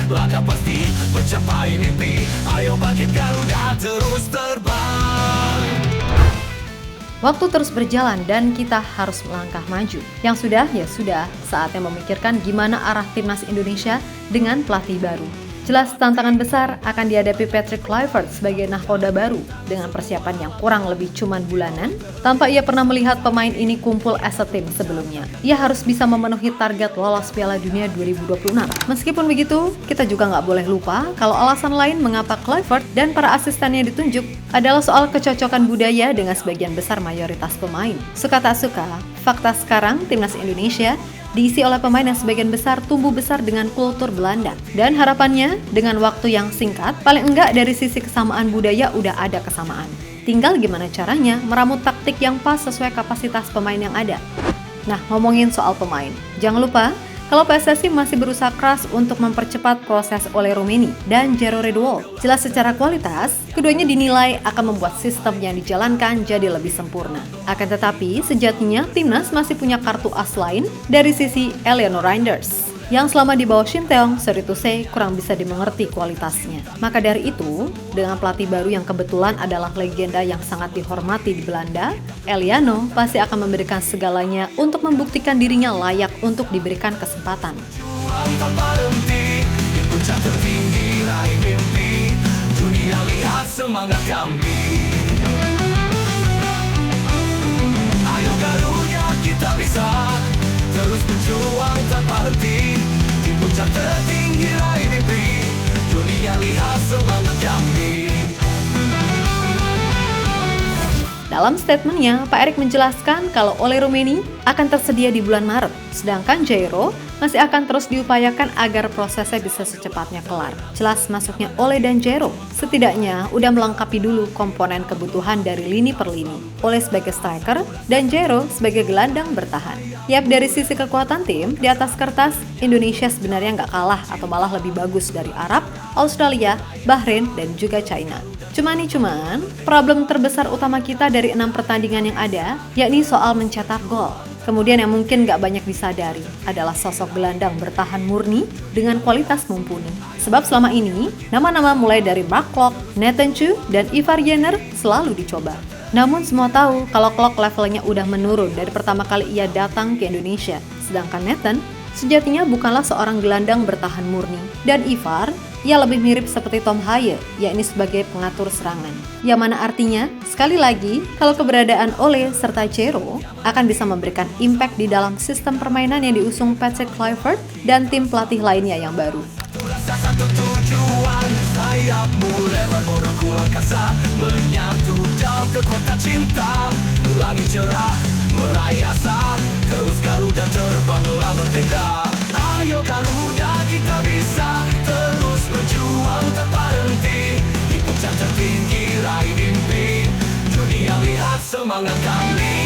langkah pasti mencapai mimpi. Ayo bangkit Garuda, terus terbang. Waktu terus berjalan dan kita harus melangkah maju. Yang sudah, ya sudah, saatnya memikirkan gimana arah timnas Indonesia dengan pelatih baru. Jelas tantangan besar akan dihadapi Patrick Kluivert sebagai nahkoda baru dengan persiapan yang kurang lebih cuman bulanan. Tanpa ia pernah melihat pemain ini kumpul as a team sebelumnya. Ia harus bisa memenuhi target lolos Piala Dunia 2026. Meskipun begitu, kita juga nggak boleh lupa kalau alasan lain mengapa Kluivert dan para asistennya ditunjuk adalah soal kecocokan budaya dengan sebagian besar mayoritas pemain. Suka tak suka, fakta sekarang timnas Indonesia diisi oleh pemain yang sebagian besar tumbuh besar dengan kultur Belanda. Dan harapannya, dengan waktu yang singkat, paling enggak dari sisi kesamaan budaya udah ada kesamaan. Tinggal gimana caranya meramut taktik yang pas sesuai kapasitas pemain yang ada. Nah, ngomongin soal pemain, jangan lupa kalau PSSI masih berusaha keras untuk mempercepat proses Ole Roumanie dan Jero Redwall. Jelas secara kualitas, keduanya dinilai akan membuat sistem yang dijalankan jadi lebih sempurna. Akan tetapi, sejatinya timnas masih punya kartu as lain dari sisi Eliano Reinders, yang selama di bawah Shin Tae-yong, sorry to say, kurang bisa dimengerti kualitasnya. Maka dari itu, dengan pelatih baru yang kebetulan adalah legenda yang sangat dihormati di Belanda, Eliano pasti akan memberikan segalanya untuk membuktikan dirinya layak untuk diberikan kesempatan. Juang tanpa henti, di puncak tertinggi raih mimpi. Dunia lihat semangat kami. Ayo Garuda, kita bisa terus berjuang tanpa henti. Di puncak tertinggi raih mimpi. Dunia lihat semangat kami. Dalam statementnya, Pak Erick menjelaskan kalau Ole Roumanie akan tersedia di bulan Maret, sedangkan Jairo masih akan terus diupayakan agar prosesnya bisa secepatnya kelar. Jelas masuknya Ole dan Jairo setidaknya udah melengkapi dulu komponen kebutuhan dari lini per lini. Ole sebagai striker dan Jairo sebagai gelandang bertahan. Yap, dari sisi kekuatan tim, di atas kertas, Indonesia sebenarnya nggak kalah atau malah lebih bagus dari Arab, Australia, Bahrain, dan juga China. Cuman, problem terbesar utama kita dari 6 pertandingan yang ada, yakni soal mencetak gol. Kemudian yang mungkin gak banyak disadari adalah sosok gelandang bertahan murni dengan kualitas mumpuni. Sebab selama ini, nama-nama mulai dari Mark Klok, Nathan Chu, dan Ivar Jenner selalu dicoba. Namun semua tahu kalau Klok levelnya udah menurun dari pertama kali ia datang ke Indonesia. Sedangkan Nathan sejatinya bukanlah seorang gelandang bertahan murni. Dan Ivar, ia lebih mirip seperti Tom Haye, yakni sebagai pengatur serangan. Yang mana artinya, sekali lagi, kalau keberadaan Ole serta Jero akan bisa memberikan impact di dalam sistem permainan yang diusung Patrick Kluivert dan tim pelatih lainnya yang baru. Rasa satu tujuan, sayapmu lebar bodohku angkasa, menyatu dalam kekuatan cinta, langit cerah, meraih asa, terus Garuda terbanglah merdeka. Ayo Garuda, kita bisa terus berjuang tanpa henti. Di puncak tertinggi raih mimpi. Dunia lihat semangat kami.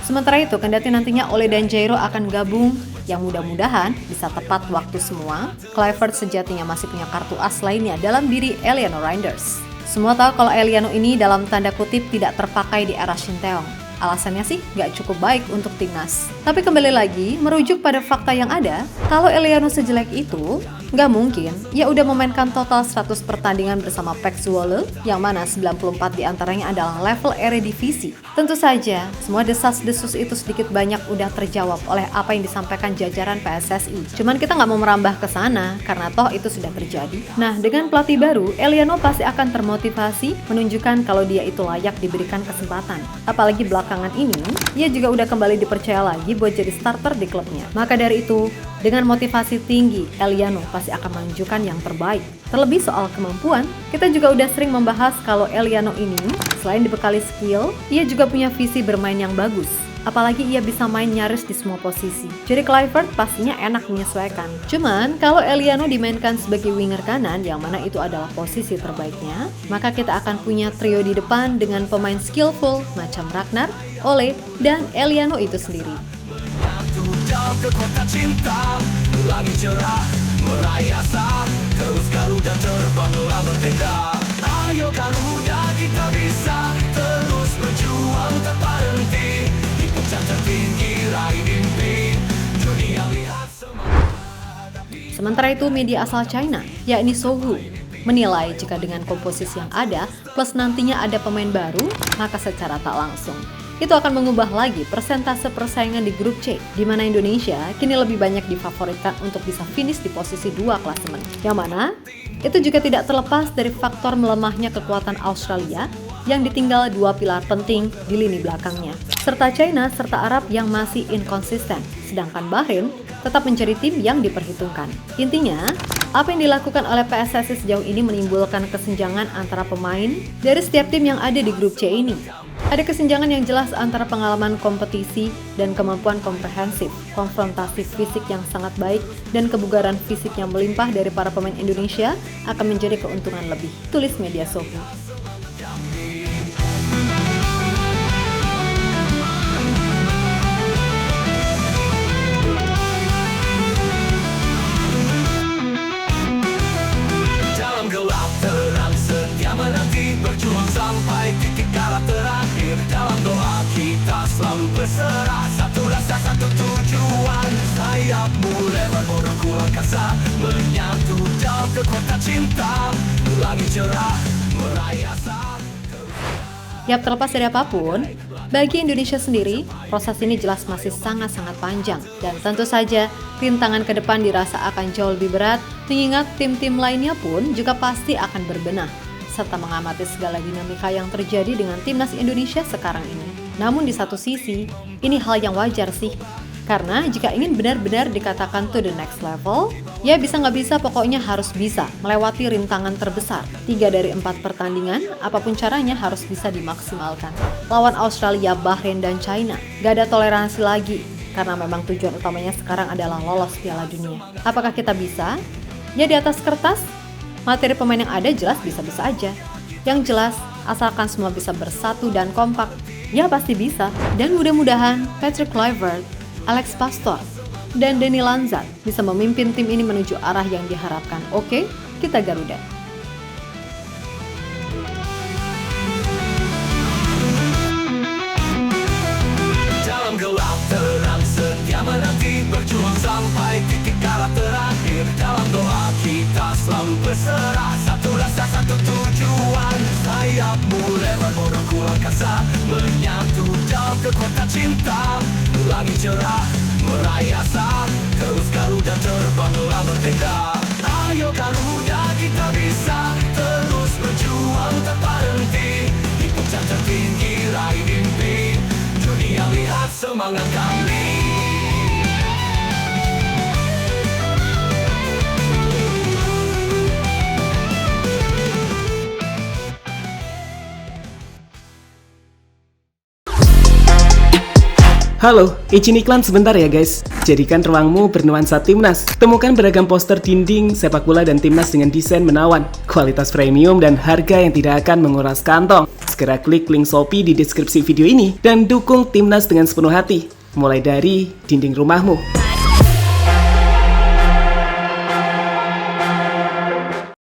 Sementara itu, kendati nantinya Ole dan Jairo akan gabung, yang mudah-mudahan bisa tepat waktu semua, Kluivert sejatinya masih punya kartu as lainnya dalam diri Eliano Reinders. Semua tahu kalau Eliano ini dalam tanda kutip tidak terpakai di era Shin Tae-yong. Alasannya sih nggak cukup baik untuk timnas. Tapi kembali lagi, merujuk pada fakta yang ada, kalau Eliano sejelek itu, nggak mungkin ia udah memainkan total 100 pertandingan bersama PEC Zwolle, yang mana 94 diantaranya adalah level Eredivisie. Tentu saja, semua desas-desus itu sedikit banyak udah terjawab oleh apa yang disampaikan jajaran PSSI. Cuman kita nggak mau merambah ke sana, karena toh itu sudah terjadi. Nah, dengan pelatih baru, Eliano pasti akan termotivasi menunjukkan kalau dia itu layak diberikan kesempatan. Apalagi belakangan ini, ia juga udah kembali dipercaya lagi buat jadi starter di klubnya. Maka dari itu, dengan motivasi tinggi, Eliano pasti akan menunjukkan yang terbaik. Terlebih soal kemampuan, kita juga udah sering membahas kalau Eliano ini, selain dibekali skill, ia juga punya visi bermain yang bagus. Apalagi ia bisa main nyaris di semua posisi. Jadi Kluivert pastinya enak menyesuaikan. Cuman, kalau Eliano dimainkan sebagai winger kanan, yang mana itu adalah posisi terbaiknya, maka kita akan punya trio di depan dengan pemain skillful macam Ragnar, Ole, dan Eliano itu sendiri. Dalam kekuatan cinta, langit cerah, meraih asa, terus Garuda terbanglah merdeka. Ayo Garuda, kita bisa terus berjuang. Sementara itu, media asal China, yakni Sohu, menilai jika dengan komposisi yang ada, plus nantinya ada pemain baru, maka secara tak langsung itu akan mengubah lagi persentase persaingan di grup C, di mana Indonesia kini lebih banyak difavoritkan untuk bisa finish di posisi 2 klasemen. Yang mana itu juga tidak terlepas dari faktor melemahnya kekuatan Australia yang ditinggal 2 pilar penting di lini belakangnya, serta China serta Arab yang masih inkonsisten, sedangkan Bahrain tetap menjadi tim yang diperhitungkan. Intinya, apa yang dilakukan oleh PSSI sejauh ini menimbulkan kesenjangan antara pemain dari setiap tim yang ada di grup C ini. Ada kesenjangan yang jelas antara pengalaman kompetisi dan kemampuan komprehensif, konfrontasi fisik yang sangat baik, dan kebugaran fisik yang melimpah dari para pemain Indonesia akan menjadi keuntungan lebih, tulis media Sohu. Dalam gelap terang setia menanti, berjuang sampai titik darah terakhir. Dalam doa kita selalu berserah, satu rasa satu tujuan. Sayapmu lebar bodohku angkasa, menyatu dalam kekuatan cinta. Langit cerah meraih asa. Yap, terlepas dari apapun, bagi Indonesia sendiri, proses ini jelas masih sangat-sangat panjang. Dan tentu saja, rintangan ke depan dirasa akan jauh lebih berat, mengingat tim-tim lainnya pun juga pasti akan berbenah, serta mengamati segala dinamika yang terjadi dengan timnas Indonesia sekarang ini. Namun di satu sisi, ini hal yang wajar sih, karena jika ingin benar-benar dikatakan to the next level, ya bisa nggak bisa pokoknya harus bisa melewati rintangan terbesar. 3 dari 4 pertandingan, apapun caranya harus bisa dimaksimalkan. Lawan Australia, Bahrain, dan China, gak ada toleransi lagi, karena memang tujuan utamanya sekarang adalah lolos Piala Dunia. Apakah kita bisa? Ya di atas kertas, materi pemain yang ada jelas bisa-bisa aja. Yang jelas, asalkan semua bisa bersatu dan kompak, ya pasti bisa. Dan mudah-mudahan Patrick Kluivert, Alex Pastoor, dan Denny Lanzat bisa memimpin tim ini menuju arah yang diharapkan. Oke, kita Garuda. Dalam gelap terang setia menanti, berjuang sampai titik darah terakhir. Dalam doa kita selalu berserah, satu rasa satu tujuan. Sayapmu lebar bodohku angkasa, menyatu dalam kekuatan cinta. Langit cerah meraih asa, terus Garuda terbanglah bertengkar. Ayo Garuda, kita bisa terus berjuang tanpa henti. Di puncak tertinggi raih mimpi, dunia lihat semangat kami. Halo, izin iklan sebentar ya guys. Jadikan ruangmu bernuansa timnas. Temukan beragam poster dinding, sepak bola dan timnas dengan desain menawan, kualitas premium dan harga yang tidak akan menguras kantong. Segera klik link Shopee di deskripsi video ini dan dukung timnas dengan sepenuh hati. Mulai dari dinding rumahmu.